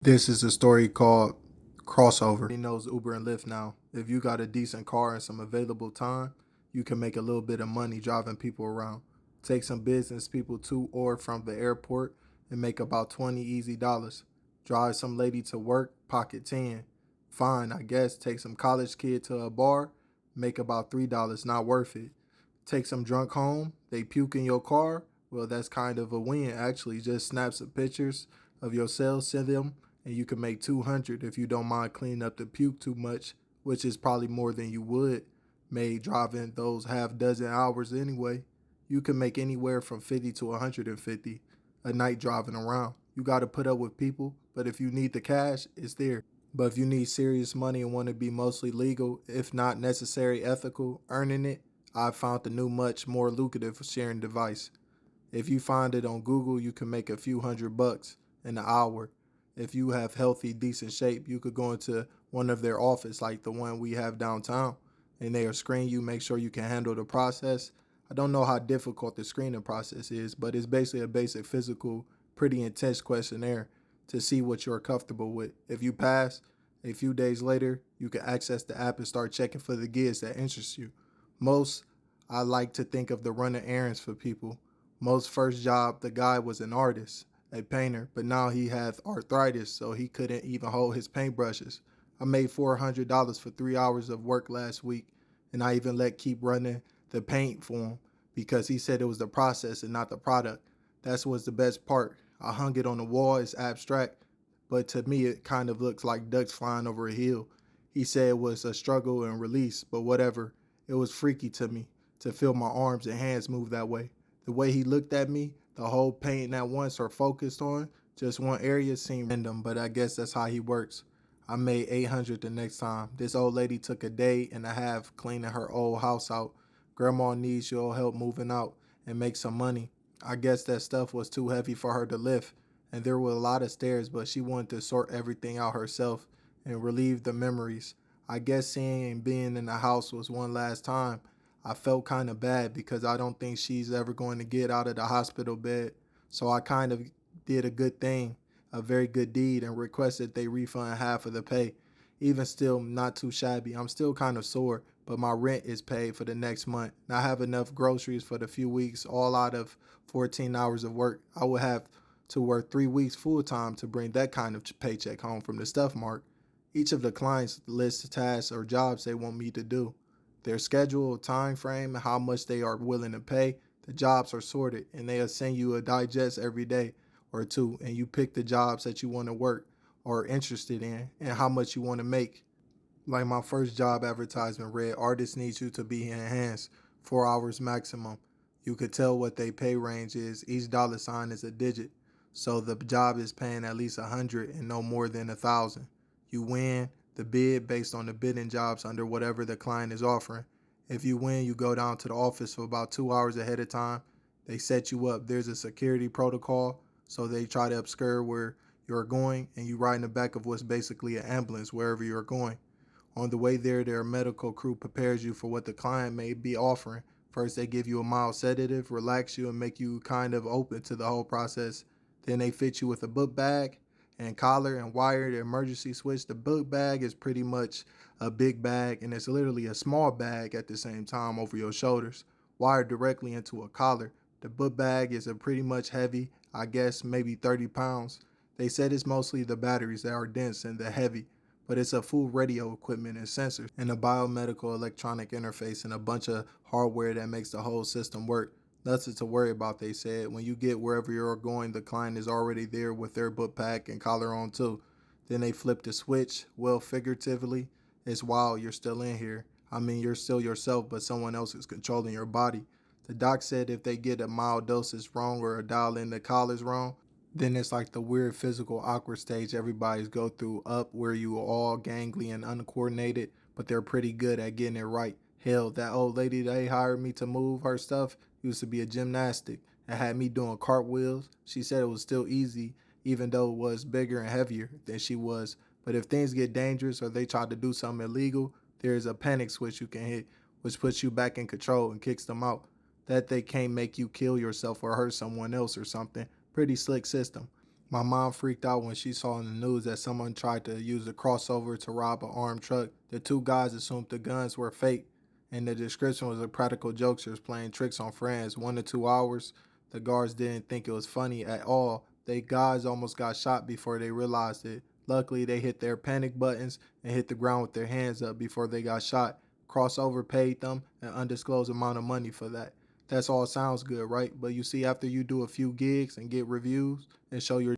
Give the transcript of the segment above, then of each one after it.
This is a story called CrossOver. He knows Uber and Lyft now. If you got a decent car and some available time, you can make a little bit of money driving people around. Take some business people to or from the airport and make about 20 easy dollars. Drive some lady to work, pocket 10. Fine, I guess. Take some college kid to a bar, make about $3, not worth it. Take some drunk home, they puke in your car. Well, that's kind of a win actually. Just snap some pictures of yourself, send them, and you can make 200 if you don't mind cleaning up the puke too much, which is probably more than you would made driving those half dozen hours anyway. You can make anywhere from 50 to 150 a night driving around. You got to put up with people, but if you need the cash, it's there. But if you need serious money and want to be mostly legal, if not necessary ethical, earning it, I found the new much more lucrative sharing device. If you find it on Google, you can make a few $100 in an hour. If you have healthy, decent shape, you could go into one of their office like the one we have downtown, and they'll screen you, make sure you can handle the process. I don't know how difficult the screening process is, but it's basically a basic physical, pretty intense questionnaire to see what you're comfortable with. If you pass, a few days later, you can access the app and start checking for the gigs that interest you. Most, I like to think of the running errands for people. Most first job, the guy was an artist, a painter, but now he has arthritis, so he couldn't even hold his paintbrushes. I made $400 for 3 hours of work last week, and I even let keep running the paint for him because he said it was the process and not the product. That's what's the best part. I hung it on the wall, it's abstract, but to me it kind of looks like ducks flying over a hill. He said it was a struggle and release, but whatever. It was freaky to me to feel my arms and hands move that way. The way he looked at me, the whole painting at once or focused on just one area seemed random, but I guess that's how he works. I made 800 the next time. This old lady took a day and a half cleaning her old house out. Grandma needs your help moving out and make some money. I guess that stuff was too heavy for her to lift, and there were a lot of stairs, but she wanted to sort everything out herself and relieve the memories. I guess seeing and being in the house was one last time. I felt kind of bad because I don't think she's ever going to get out of the hospital bed. So I kind of did a good thing, a very good deed, and requested they refund half of the pay. Even still, not too shabby. I'm still kind of sore, but my rent is paid for the next month. And I have enough groceries for the few weeks, all out of 14 hours of work. I would have to work 3 weeks full time to bring that kind of paycheck home from the stuff mark. Each of the clients lists tasks or jobs they want me to do, their schedule, time frame, how much they are willing to pay. The jobs are sorted, and they'll send you a digest every day or two, and you pick the jobs that you want to work or are interested in and how much you want to make. Like my first job advertisement read, artists need you to be enhanced, 4 hours maximum. You could tell what their pay range is. Each dollar sign is a digit. So the job is paying at least 100 and no more than 1,000. You win the bid based on the bidding jobs under whatever the client is offering. If you win, you go down to the office for about 2 hours ahead of time. They set you up. There's a security protocol, so they try to obscure where you're going, and you ride in the back of what's basically an ambulance wherever you're going. On the way there, their medical crew prepares you for what the client may be offering. First, they give you a mild sedative, relax you, and make you kind of open to the whole process. Then they fit you with a book bag and collar and wire the emergency switch. The book bag is pretty much a big bag, and it's literally a small bag at the same time over your shoulders, wired directly into a collar. The book bag is a pretty much heavy, I guess maybe 30 pounds. They said it's mostly the batteries that are dense and the heavy, but it's a full radio equipment and sensors and a biomedical electronic interface and a bunch of hardware that makes the whole system work. Nothing to worry about, they said. When you get wherever you're going, the client is already there with their book pack and collar on too. Then they flip the switch. Well, figuratively, it's wild you're still in here. I mean, you're still yourself, but someone else is controlling your body. The doc said if they get a mild dosage wrong or a dial in the collars wrong, then it's like the weird physical awkward stage everybody's go through up where you are all gangly and uncoordinated, but they're pretty good at getting it right. Hell, that old lady they hired me to move her stuff used to be a gymnastic and had me doing cartwheels. She said it was still easy, even though it was bigger and heavier than she was. But if things get dangerous or they try to do something illegal, there is a panic switch you can hit, which puts you back in control and kicks them out. That they can't make you kill yourself or hurt someone else or something. Pretty slick system. My mom freaked out when she saw in the news that someone tried to use a crossover to rob an armed truck. The two guys assumed the guns were fake, and the description was of practical jokesters playing tricks on friends. 1 to 2 hours, the guards didn't think it was funny at all. They guys almost got shot before they realized it. Luckily, they hit their panic buttons and hit the ground with their hands up before they got shot. CrossOver paid them an undisclosed amount of money for that. That's all sounds good, right? But you see, after you do a few gigs and get reviews and show your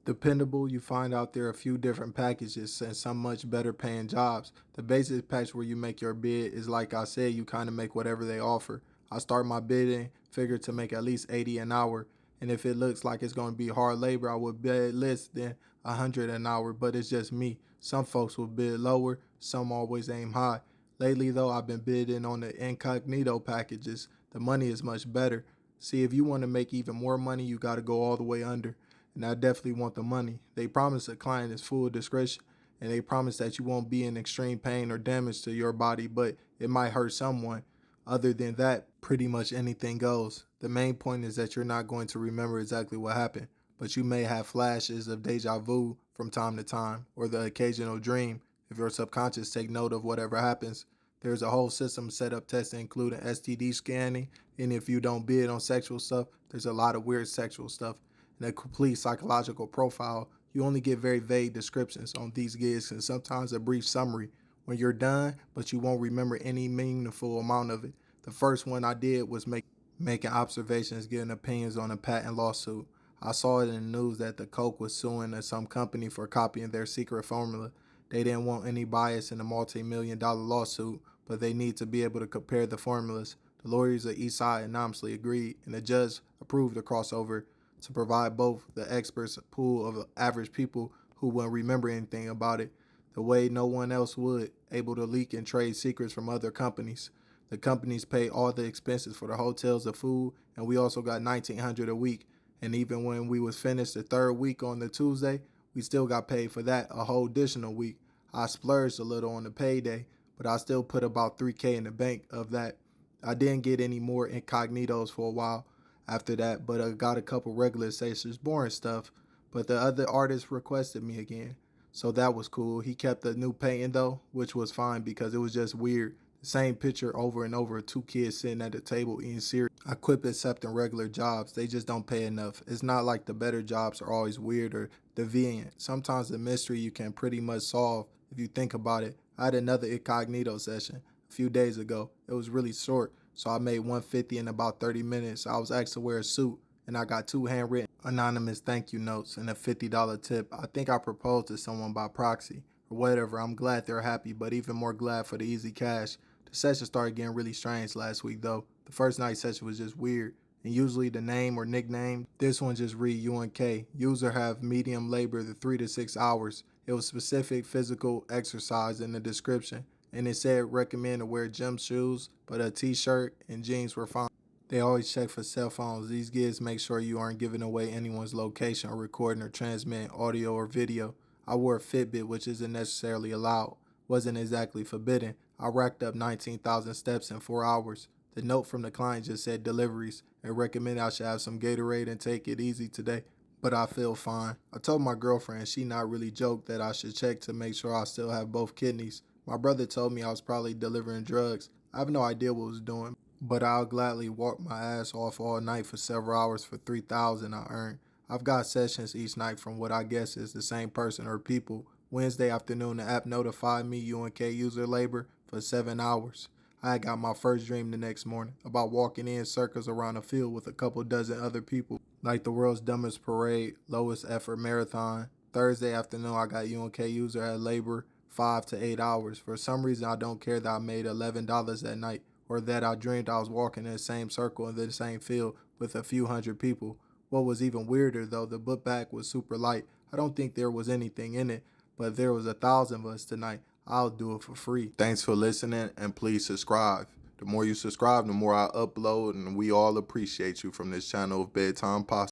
dependable, you find out there are a few different packages and some much better paying jobs. The basic package where you make your bid is like I said, you kind of make whatever they offer. I start my bidding, figure to make at least 80 an hour. And if it looks like it's going to be hard labor, I would bid less than 100 an hour, but it's just me. Some folks will bid lower, some always aim high. Lately though, I've been bidding on the incognito packages. The money is much better. See, if you want to make even more money, you got to go all the way under. And I definitely want the money. They promise the client is full discretion, and they promise that you won't be in extreme pain or damage to your body, but it might hurt someone. Other than that, pretty much anything goes. The main point is that you're not going to remember exactly what happened, but you may have flashes of deja vu from time to time, or the occasional dream if your subconscious take note of whatever happens. There's a whole system set up testing including STD scanning, and if you don't bid on sexual stuff, there's a lot of weird sexual stuff. In a complete psychological profile, you only get very vague descriptions on these gigs and sometimes a brief summary when you're done, but you won't remember any meaningful amount of it. The first one I did was making observations, giving opinions on a patent lawsuit. I saw it in the news that the Coke was suing some company for copying their secret formula. They didn't want any bias in a multi-million-dollar lawsuit, but they need to be able to compare the formulas. The lawyers at each side anonymously agreed, and the judge approved the crossover to provide both the experts pool of average people who wouldn't remember anything about it the way no one else would, able to leak and trade secrets from other companies. The companies pay all the expenses for the hotels, the food, and we also got $1,900 a week. And even when we was finished the third week on the Tuesday, we still got paid for that a whole additional week. I splurged a little on the payday, but I still put about $3K in the bank of that. I didn't get any more incognitos for a while after that, but I got a couple regular sessions, boring stuff. But the other artist requested me again, so that was cool. He kept the new painting though, which was fine because it was just weird. The same picture over and over, two kids sitting at a table eating cereal. I quit accepting regular jobs. They just don't pay enough. It's not like the better jobs are always weird or deviant. Sometimes the mystery you can pretty much solve if you think about it. I had another incognito session a few days ago. It was really short, so I made 150 in about 30 minutes. I was asked to wear a suit, and I got 2 handwritten anonymous thank you notes and a $50 tip. I think I proposed to someone by proxy or whatever. I'm glad they're happy, but even more glad for the easy cash. The session started getting really strange last week though. The first night session was just weird, and usually the name or nickname, this one just read UNK. User have medium labor the 3 to 6 hours. It was specific physical exercise in the description, and it said recommend to wear gym shoes, but a t-shirt and jeans were fine. They always check for cell phones. These gigs make sure you aren't giving away anyone's location or recording or transmitting audio or video. I wore a Fitbit, which isn't necessarily allowed. Wasn't exactly forbidden. I racked up 19,000 steps in 4 hours. The note from the client just said deliveries and recommended I should have some Gatorade and take it easy today. But I feel fine. I told my girlfriend she not really joked that I should check to make sure I still have both kidneys. My brother told me I was probably delivering drugs. I have no idea what I was doing, but I'll gladly walk my ass off all night for several hours for 3,000 I earned. I've got sessions each night from what I guess is the same person or people. Wednesday afternoon, the app notified me UNK user labor for 7 hours. I had got my first dream the next morning about walking in circles around a field with a couple dozen other people, like the world's dumbest parade, lowest effort marathon. Thursday afternoon, I got UNK user at labor 5 to 8 hours. For some reason, I don't care that I made $11 that night, or that I dreamed I was walking in the same circle in the same field with a few hundred people. What was even weirder though, the book bag was super light. I don't think there was anything in it, but there was 1,000 of us tonight. I'll do it for free. Thanks for listening, and please subscribe. The more you subscribe, the more I upload, and we all appreciate you from this channel of Bedtime Pasta.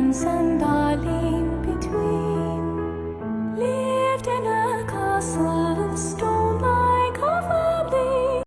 prince and darling between lived in a castle of stone.